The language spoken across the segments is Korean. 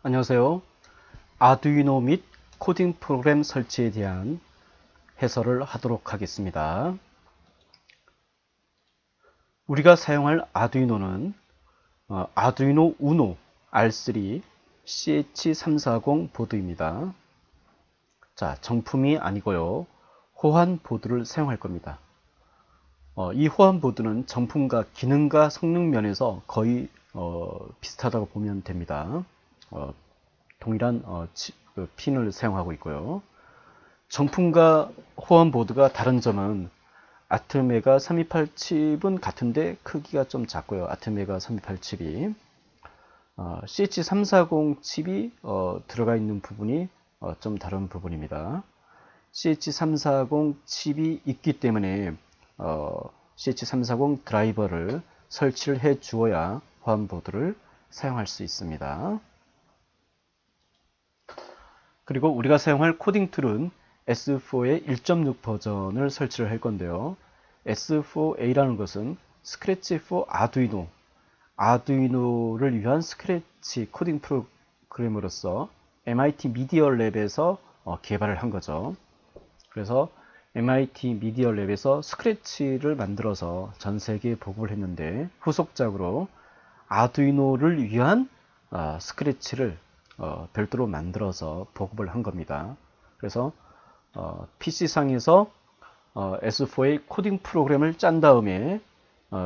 안녕하세요. 아두이노 및 코딩 프로그램 설치에 대한 해설을 하도록 하겠습니다. 우리가 사용할 아두이노는 아두이노 우노 R3 CH340 보드입니다. 자, 정품이 아니고요. 호환 보드를 사용할 겁니다. 이 호환 보드는 정품과 기능과 성능 면에서 거의 비슷하다고 보면 됩니다. 동일한 핀을 사용하고 있고요. 정품과 호환 보드가 다른 점은 아트메가 328 칩은 같은데 크기가 좀 작고요. 아트메가 328 칩이 CH340 칩이 들어가 있는 부분이 좀 다른 부분입니다. CH340 칩이 있기 때문에 CH340 드라이버를 설치를 해 주어야 호환보드를 사용할 수 있습니다. 그리고 우리가 사용할 코딩 툴은 S4의 1.6 버전을 설치를 할 건데요. S4A라는 것은 스크래치 for 아두이노, 아두이노를 위한 스크래치 코딩 프로그램으로서 MIT 미디어 랩에서 개발을 한 거죠. 그래서 MIT 미디어 랩에서 스크래치를 만들어서 전 세계에 보급을 했는데 후속작으로 아두이노를 위한 스크래치를 별도로 만들어서 보급을 한 겁니다. 그래서 PC상에서 S4의 코딩 프로그램을 짠 다음에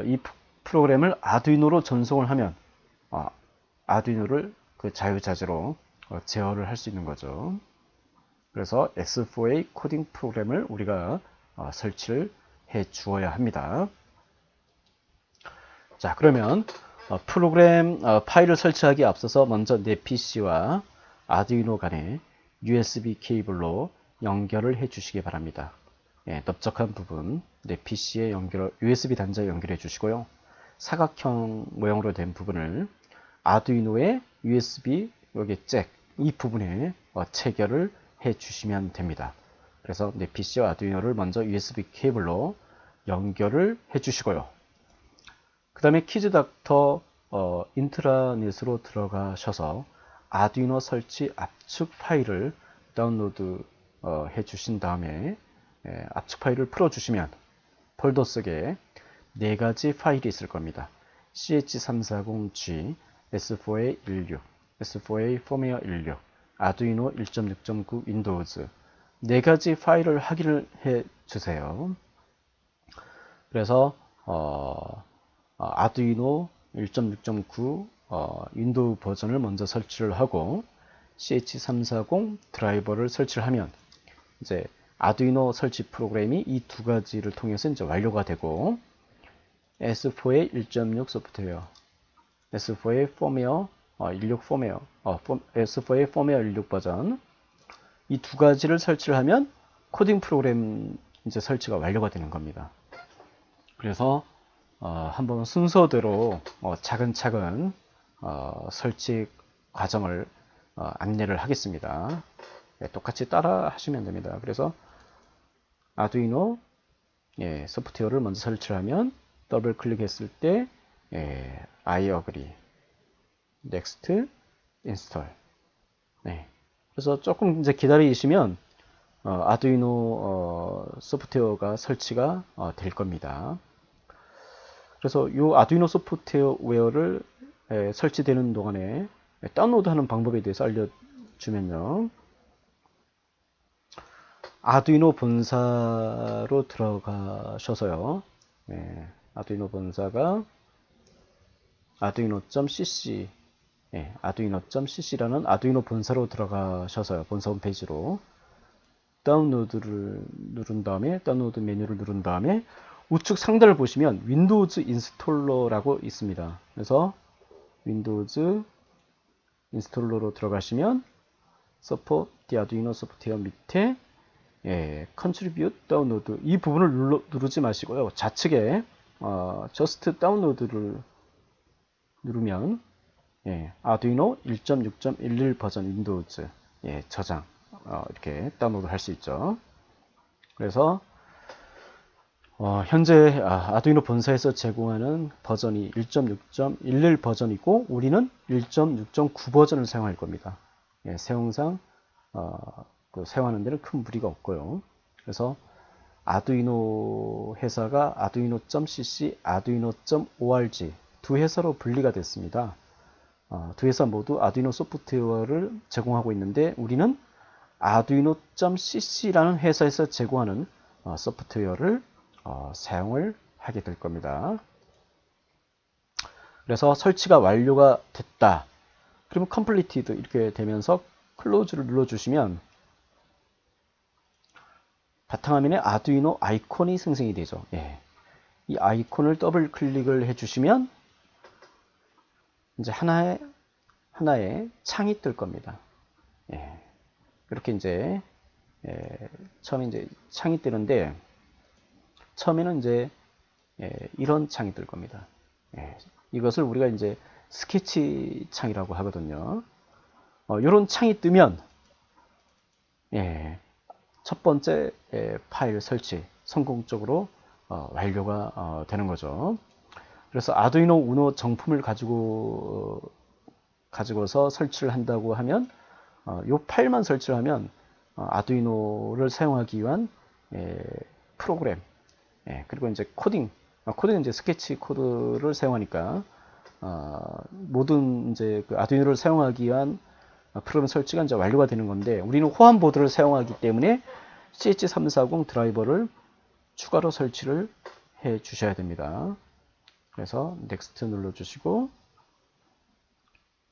이 프로그램을 아두이노로 전송을 하면 아두이노를 그 자유자재로 제어를 할 수 있는 거죠. 그래서 S4의 코딩 프로그램을 우리가 설치를 해 주어야 합니다. 자, 그러면 프로그램 파일을 설치하기에 앞서서 먼저 내 PC와 아두이노 간에 USB 케이블로 연결을 해 주시기 바랍니다. 예, 넓적한 부분 내 PC에 USB 단자에 연결해 주시고요. 사각형 모양으로 된 부분을 아두이노의 USB 여기 잭 이 부분에 체결을 해 주시면 됩니다. 그래서 내 PC와 아두이노를 먼저 USB 케이블로 연결을 해 주시고요. 그 다음에 키즈닥터 인트라넷으로 들어가셔서 아두이노 설치 압축 파일을 다운로드 해 주신 다음에 압축 파일을 풀어 주시면 폴더 속에 네 가지 파일이 있을 겁니다. CH340G, S4A16, S4A 포메어 16, 아두이노 1.6.9 윈도우즈 네 가지 파일을 확인을 해 주세요. 그래서 아두이노 1.6.9 윈도우 버전을 먼저 설치를 하고 CH340 드라이버를 설치를 하면 이제 아두이노 설치 프로그램이 이 두 가지를 통해서 이제 완료가 되고 S4의 1.6 소프트웨어, S4의 포메어 16 포메어, S4의 포메어 16 버전 이 두 가지를 설치를 하면 코딩 프로그램 이제 설치가 완료가 되는 겁니다. 그래서 한번 순서대로 차근차근 설치 과정을 안내를 하겠습니다. 네, 똑같이 따라 하시면 됩니다. 그래서 아두이노 소프트웨어를 먼저 설치를 하면 더블 클릭했을 때 I agree, next, install. 네. 그래서 조금 이제 기다리시면 아두이노 소프트웨어가 설치가 될 겁니다. 그래서 이 아두이노 소프트웨어를 설치되는 동안에 다운로드하는 방법에 대해서 알려주면요. 아두이노 본사로 들어가셔서요. 아두이노 본사가 아두이노.cc 아두이노.cc라는 아두이노 본사로 들어가셔서요. 본사 홈페이지로 다운로드를 누른 다음에 다운로드 메뉴를 누른 다음에 우측 상단을 보시면 윈도우즈 인스톨러라고 있습니다. 그래서 윈도우즈 인스톨러로 들어가시면 Support the Arduino Software 밑에 Contribute Download 이 부분을 누르지 마시고요. 좌측에 Just Download를 누르면 아두이노 1.6.11 버전 윈도우즈 저장 이렇게 다운로드 할 수 있죠. 그래서 현재 아두이노 본사에서 제공하는 버전이 1.6.11 버전이고 우리는 1.6.9 버전을 사용할 겁니다. 예, 사용상 사용하는 데는 큰 무리가 없고요. 그래서 아두이노 회사가 아두이노.cc, 아두이노.org 두 회사로 분리가 됐습니다. 두 회사 모두 아두이노 소프트웨어를 제공하고 있는데 우리는 아두이노.cc라는 회사에서 제공하는 소프트웨어를 사용을 하게 될 겁니다. 그래서 설치가 완료가 됐다. 그러면 completed 이렇게 되면서 close를 눌러주시면 바탕화면에 아두이노 아이콘이 생성이 되죠. 예. 이 아이콘을 더블 클릭을 해주시면 이제 하나의 창이 뜰 겁니다. 예. 이렇게 이제 처음에 이제 창이 뜨는데 처음에는 이제 이런 창이 뜰 겁니다. 이것을 우리가 이제 스케치 창이라고 하거든요. 이런 창이 뜨면 첫 번째 파일 설치 성공적으로 완료가 되는 거죠. 그래서 아두이노 우노 정품을 가지고서 설치를 한다고 하면 이 파일만 설치를 하면 아두이노를 사용하기 위한 프로그램 그리고 이제 코딩은 이제 스케치 코드를 사용하니까 모든 이제 그 아두이노를 사용하기 위한 프로그램 설치가 이제 완료가 되는 건데 우리는 호환 보드를 사용하기 때문에 CH340 드라이버를 추가로 설치를 해 주셔야 됩니다. 그래서 넥스트 눌러주시고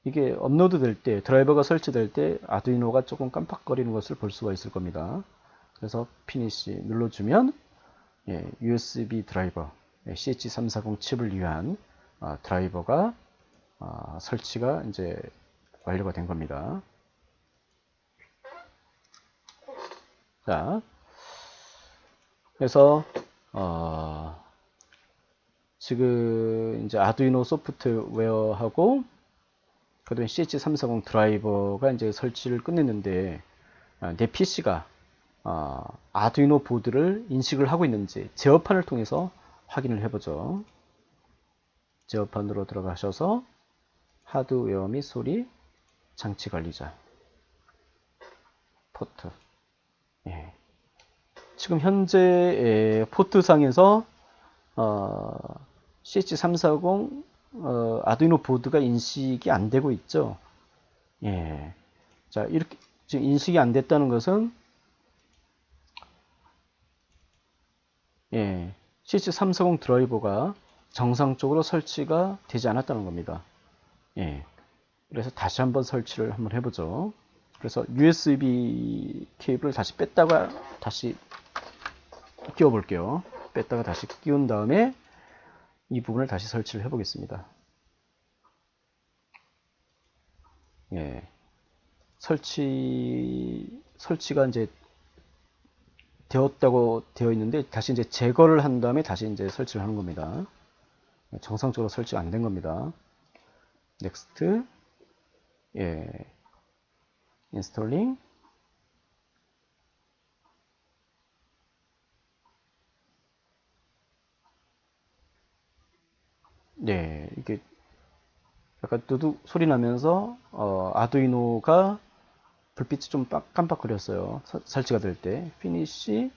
이게 업로드 될 때 드라이버가 설치될 때 아두이노가 조금 깜빡거리는 것을 볼 수가 있을 겁니다. 그래서 피니시 눌러주면 USB 드라이버 CH340 칩을 위한 드라이버가 설치가 이제 완료가 된 겁니다. 자, 그래서 지금 이제 아두이노 소프트웨어하고 그다음에 CH340 드라이버가 이제 설치를 끝냈는데 내 PC가 아두이노 보드를 인식을 하고 있는지 제어판을 통해서 확인을 해보죠. 제어판으로 들어가셔서 하드웨어 및 소리 장치 관리자 포트 지금 현재 포트상에서 CH340 아두이노 보드가 인식이 안 되고 있죠. 자, 이렇게 지금 인식이 안 됐다는 것은 CH340 드라이버가 정상적으로 설치가 되지 않았다는 겁니다. 그래서 다시 한번 설치를 한번 해보죠. 그래서 USB 케이블을 다시 뺐다가 다시 끼워 볼게요. 뺐다가 다시 끼운 다음에 이 부분을 다시 설치를 해 보겠습니다. 설치가 이제 되었다고 되어 있는데 다시 이제 제거를 한 다음에 다시 이제 설치를 하는 겁니다. 정상적으로 설치가 안 된 겁니다. 넥스트 인스톨링 이게 약간 두둑 소리 나면서 아두이노가 불빛이 좀 깜빡거렸어요. 설치가 될 때 피니시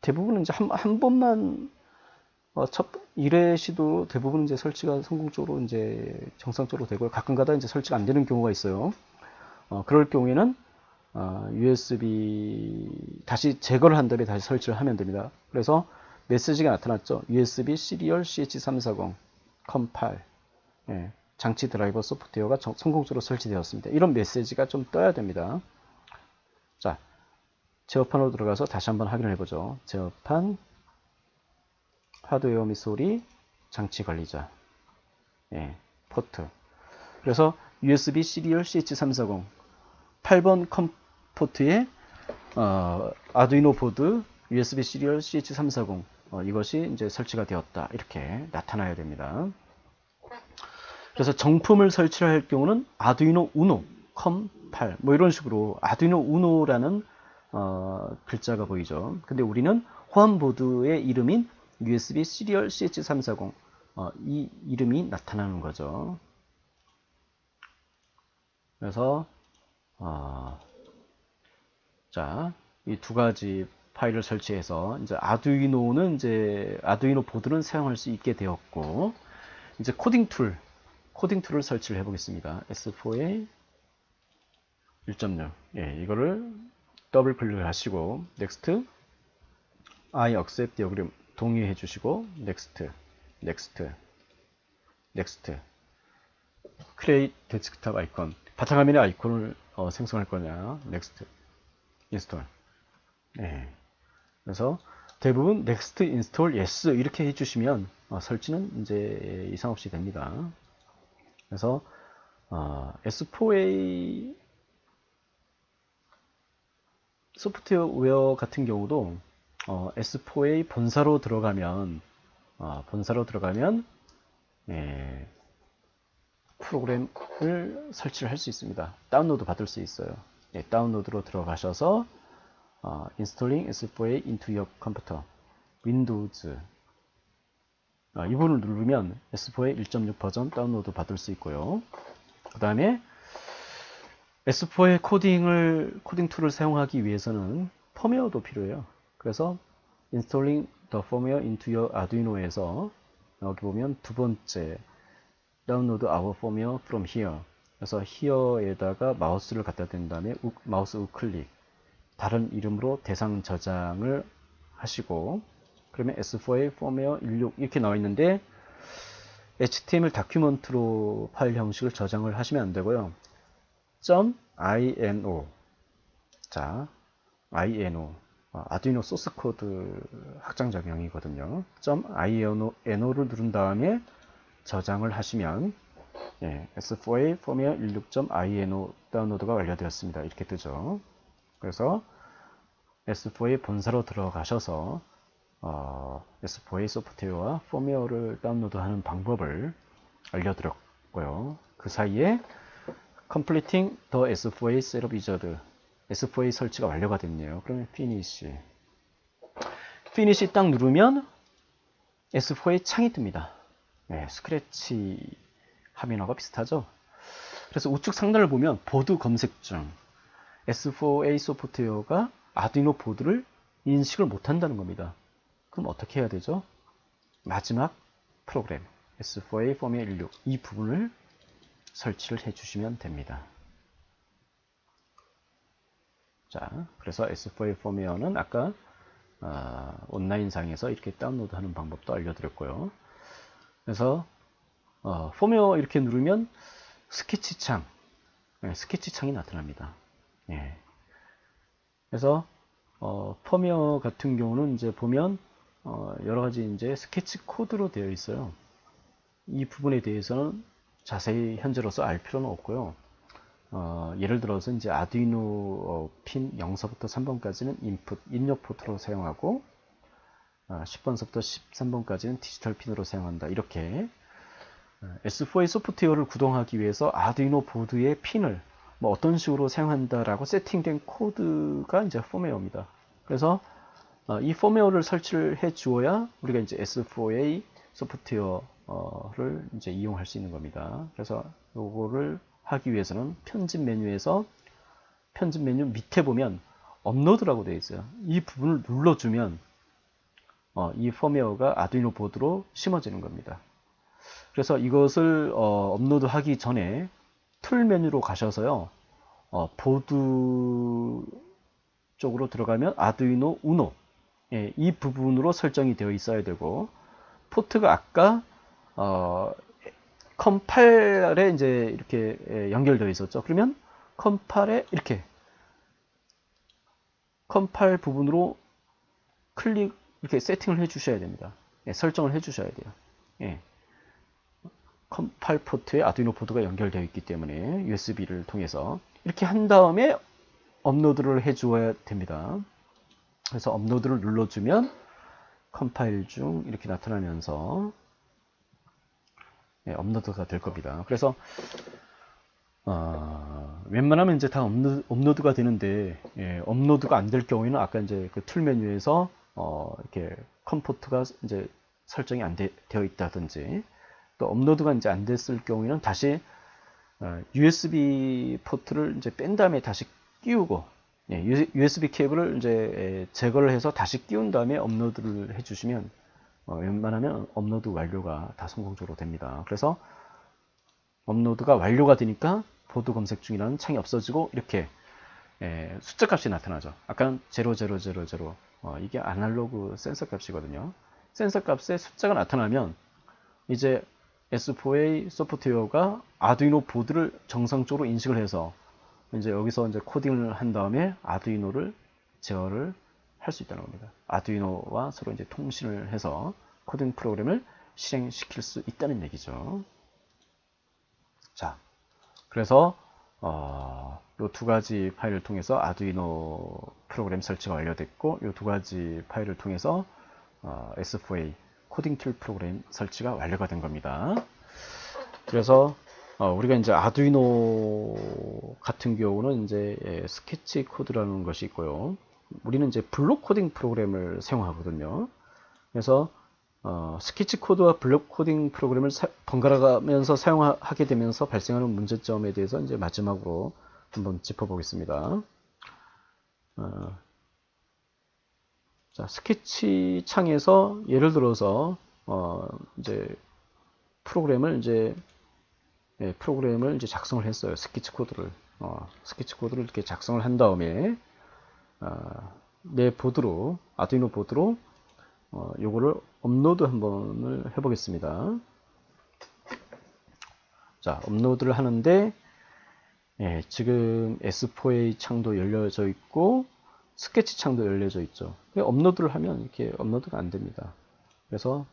대부분은 이제 한 번만 첫 1회 시도 대부분 이제 설치가 성공적으로 이제 정상적으로 되고요. 가끔가다 이제 설치가 안 되는 경우가 있어요. 그럴 경우에는 USB 다시 제거를 한 다음에 다시 설치를 하면 됩니다. 그래서 메시지가 나타났죠. USB 시리얼 CH340 컴파일 장치 드라이버 소프트웨어가 성공적으로 설치되었습니다. 이런 메시지가 좀 떠야 됩니다. 자, 제어판으로 들어가서 다시 한번 확인을 해보죠. 제어판 하드웨어 및 소리 장치 관리자 포트 그래서 USB 시리얼 CH340 8번 포트에 아두이노 보드 USB 시리얼 CH340 이것이 이제 설치가 되었다 이렇게 나타나야 됩니다. 그래서 정품을 설치를 할 경우는 아두이노 우노 컴8 뭐 이런 식으로 아두이노 우노라는 글자가 보이죠. 근데 우리는 호환보드의 이름인 USB 시리얼 CH340 이 이름이 나타나는 거죠. 그래서 자, 이 두 가지 파일을 설치해서 이제 아두이노 보드는 사용할 수 있게 되었고, 이제 코딩 툴을 설치를 해보겠습니다. S4에 1.0. 예, 이거를 더블 클릭을 하시고, Next, I accept diagram 동의해 주시고, Next, Create desktop 아이콘. 바탕화면의 아이콘을 생성할 거냐, Next, Install. 네. 그래서 대부분 Next, Install, Yes 이렇게 해주시면 설치는 이제 이상 없이 됩니다. 그래서 S4A 소프트웨어 같은 경우도 S4A 본사로 들어가면 예, 프로그램을 설치를 할 수 있습니다. 다운로드 받을 수 있어요. 예, 다운로드로 들어가셔서 Installing S4A into your computer, Windows 이 부분을 누르면 S4A 1.6 버전 다운로드 받을 수 있고요. 그 다음에 S4의 코딩 툴을 사용하기 위해서는 펌웨어도 필요해요. 그래서 Installing the firmware into your Arduino에서 여기 보면 두 번째 Download our firmware from here. 그래서 here에다가 마우스를 갖다 댄 다음에 마우스 우클릭 다른 이름으로 대상 저장을 하시고 그러면 S4의 firmware 16 이렇게 나와 있는데 HTML 다큐먼트로 파일 형식을 저장을 하시면 안 되고요. .ino 자 ino 아두이노 소스 코드 확장 적용이거든요. .ino를 누른 다음에 저장을 하시면 예, S4A firmware 16.ino 다운로드가 완료되었습니다. 이렇게 뜨죠. 그래서 S4A 본사로 들어가셔서 S4A 소프트웨어와 firmware를 다운로드하는 방법을 알려드렸고요. 그 사이에 Completing the S4A Setup Wizard S4A 설치가 완료가 됐네요. 그러면 Finish 딱 누르면 S4A 창이 뜹니다. 네, 스크래치 화면하고 비슷하죠? 그래서 우측 상단을 보면 보드 검색 중 S4A 소프트웨어가 아두이노 보드를 인식을 못한다는 겁니다. 그럼 어떻게 해야 되죠? 마지막 프로그램 S4A firmware 16 이 부분을 설치를 해주시면 됩니다. 자, 그래서 S4A firmware는 아까 온라인상에서 이렇게 다운로드하는 방법도 알려드렸고요. 그래서 firmware 이렇게 누르면 스케치창, 스케치창이 나타납니다. 예. 그래서 firmware 같은 경우는 이제 보면 여러 가지 이제 스케치 코드로 되어 있어요. 이 부분에 대해서는 자세히 현재로서 알 필요는 없고요. 예를 들어서 이제 아두이노 핀 0서부터 3번까지는 입력 포트로 사용하고 10번서부터 13번까지는 디지털 핀으로 사용한다. 이렇게 S4A 소프트웨어를 구동하기 위해서 아두이노 보드의 핀을 뭐 어떤 식으로 사용한다라고 세팅된 코드가 이제 펌웨어입니다. 그래서 이 펌웨어를 설치를 해 주어야 우리가 이제 S4A 소프트웨어를 이제 이용할 수 있는 겁니다. 그래서 요거를 하기 위해서는 편집 메뉴에서 편집 메뉴 밑에 보면 업로드라고 되어 있어요. 이 부분을 눌러주면 이 펌웨어가 아두이노 보드로 심어지는 겁니다. 그래서 이것을 업로드 하기 전에 툴 메뉴로 가셔서요. 보드 쪽으로 들어가면 아두이노 우노 이 부분으로 설정이 되어 있어야 되고 포트가 아까 컴파일에 이제 이렇게 연결되어 있었죠. 그러면 컴파일에 이렇게 컴파일 부분으로 클릭 이렇게 세팅을 해 주셔야 됩니다. 예, 설정을 해 주셔야 돼요. 예. 컴파일 포트에 아두이노 보드가 연결되어 있기 때문에 USB를 통해서 이렇게 한 다음에 업로드를 해 주어야 됩니다. 그래서 업로드를 눌러주면 컴파일 중 이렇게 나타나면서 업로드가 될 겁니다. 그래서 웬만하면 이제 다 업로드가 되는데, 업로드가 안 될 경우에는 아까 이제 그 툴 메뉴에서 이렇게 컴포트가 이제 설정이 되어 있다든지, 또 업로드가 이제 안 됐을 경우에는 다시 USB 포트를 이제 뺀 다음에 다시 끼우고, USB 케이블을 이제 제거를 해서 다시 끼운 다음에 업로드를 해주시면 웬만하면 업로드 완료가 다 성공적으로 됩니다. 그래서 업로드가 완료가 되니까 보드 검색 중이라는 창이 없어지고 이렇게 숫자 값이 나타나죠. 아까는 0000 이게 아날로그 센서 값이거든요. 센서 값에 숫자가 나타나면 이제 S4A 소프트웨어가 아두이노 보드를 정상적으로 인식을 해서 이제 여기서 이제 코딩을 한 다음에 아두이노를 제어를 할 수 있다는 겁니다. 아두이노와 서로 이제 통신을 해서 코딩 프로그램을 실행시킬 수 있다는 얘기죠. 자, 그래서 이 두 가지 파일을 통해서 아두이노 프로그램 설치가 완료됐고, 이 두 가지 파일을 통해서 S4A 코딩 툴 프로그램 설치가 완료가 된 겁니다. 그래서 우리가 이제 아두이노 같은 경우는 이제 스케치 코드라는 것이 있고요. 우리는 이제 블록 코딩 프로그램을 사용하거든요. 그래서 스케치 코드와 블록 코딩 프로그램을 번갈아가면서 사용하게 되면서 발생하는 문제점에 대해서 이제 마지막으로 한번 짚어보겠습니다. 자, 스케치 창에서 예를 들어서 이제 프로그램을 이제 작성을 했어요. 스케치 코드를 이렇게 작성을 한 다음에 내 보드로, 아두이노 보드로 요거를 업로드 한번을 해보겠습니다. 자, 업로드를 하는데 지금 S4A 창도 열려져 있고 스케치 창도 열려져 있죠. 업로드를 하면 이렇게 업로드가 안 됩니다. 그래서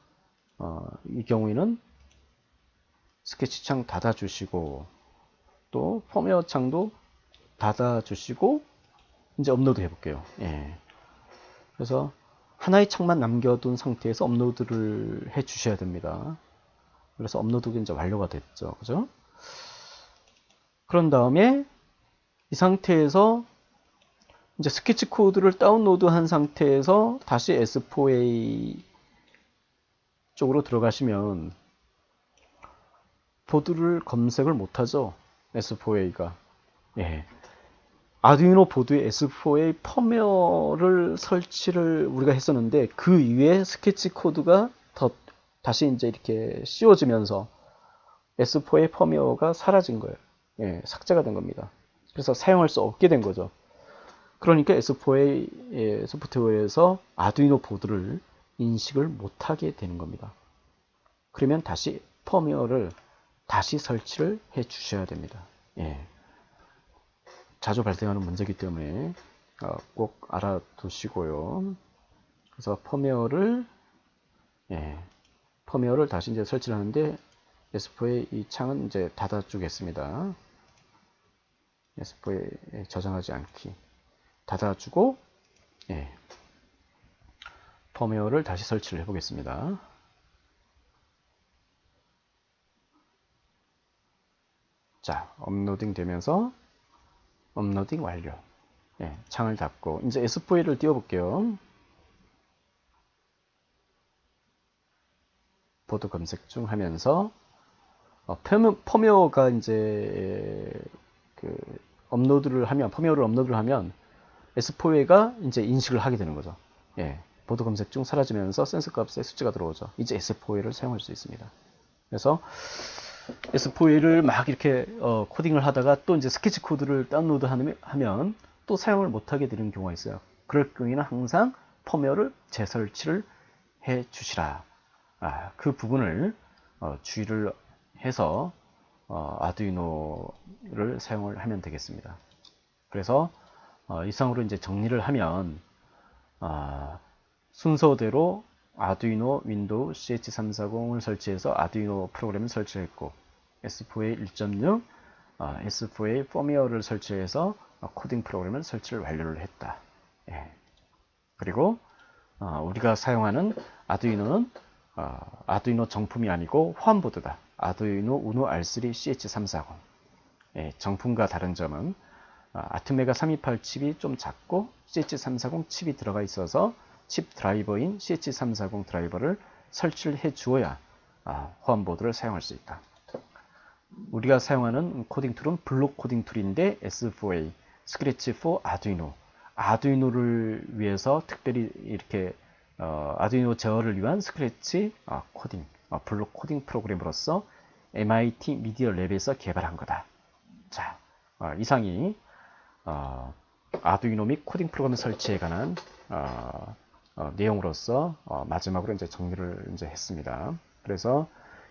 이 경우에는 스케치 창 닫아주시고 또 펌웨어 창도 닫아주시고 이제 업로드 해볼게요. 그래서 하나의 창만 남겨둔 상태에서 업로드를 해 주셔야 됩니다. 그래서 업로드가 이제 완료가 됐죠. 그죠? 그런 다음에 이 상태에서 이제 스케치 코드를 다운로드 한 상태에서 다시 S4A 쪽으로 들어가시면 보드를 검색을 못하죠. S4A가. 아두이노 보드에 S4A 펌웨어를 설치를 우리가 했었는데 그 위에 스케치 코드가 다시 이제 이렇게 씌워지면서 S4A 펌웨어가 사라진 거예요. 삭제가 된 겁니다. 그래서 사용할 수 없게 된 거죠. 그러니까 S4A 소프트웨어에서 아두이노 보드를 인식을 못하게 되는 겁니다. 그러면 다시 펌웨어를 다시 설치를 해 주셔야 됩니다. 자주 발생하는 문제이기 때문에 꼭 알아두시고요. 그래서 펌웨어를 다시 이제 설치를 하는데 S4A 이 창은 이제 닫아주겠습니다. S4A 저장하지 않기 닫아주고 펌웨어를 다시 설치를 해보겠습니다. 자, 업로딩 되면서 업로딩 완료. 창을 닫고 이제 S4A를 띄워볼게요. 보드 검색 중 하면서 펌웨어가 이제 펌웨어를 업로드를 하면 S4A가 이제 인식을 하게 되는 거죠. 보드 검색 중 사라지면서 센서 값에 숫자가 들어오죠. 이제 S4A를 사용할 수 있습니다. 그래서 S4A를 막 이렇게 코딩을 하다가 또 이제 스케치 코드를 다운로드 하면 또 사용을 못하게 되는 경우가 있어요. 그럴 경우에는 항상 펌웨어를 재설치를 해 주시라. 그 부분을 주의를 해서 아두이노를 사용을 하면 되겠습니다. 그래서 이상으로 이제 정리를 하면 순서대로 아두이노 윈도우 CH340을 설치해서 아두이노 프로그램을 설치했고 S4A 1.6 S4A 펌웨어를 설치해서 코딩 프로그램을 설치를 완료를 했다. 그리고 우리가 사용하는 아두이노는 아두이노 정품이 아니고 호환보드다. 아두이노 우노 R3 CH340 정품과 다른 점은 아트메가 328 칩이 좀 작고 CH340 칩이 들어가 있어서 칩 드라이버인 CH340 드라이버를 설치를 해 주어야 호환보드를 사용할 수 있다. 우리가 사용하는 코딩 툴은 블록 코딩 툴인데 S4A, 스크래치 for 아두이노. 아두이노를 위해서 특별히 이렇게 아두이노 제어를 위한 스크래치 코딩, 블록 코딩 프로그램으로서 MIT 미디어 랩에서 개발한 거다. 자, 이상이 아두이노 및 코딩 프로그램 설치에 관한 내용으로서 마지막으로 이제 정리를 이제 했습니다. 그래서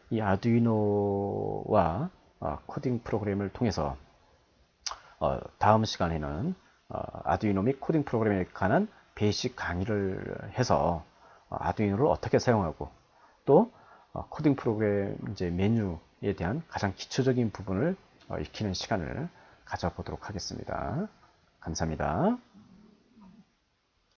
이 아두이노와 코딩 프로그램을 통해서 다음 시간에는 아두이노 및 코딩 프로그램에 관한 베이직 강의를 해서 아두이노를 어떻게 사용하고 또 코딩 프로그램 이제 메뉴에 대한 가장 기초적인 부분을 익히는 시간을 가져보도록 하겠습니다. 감사합니다.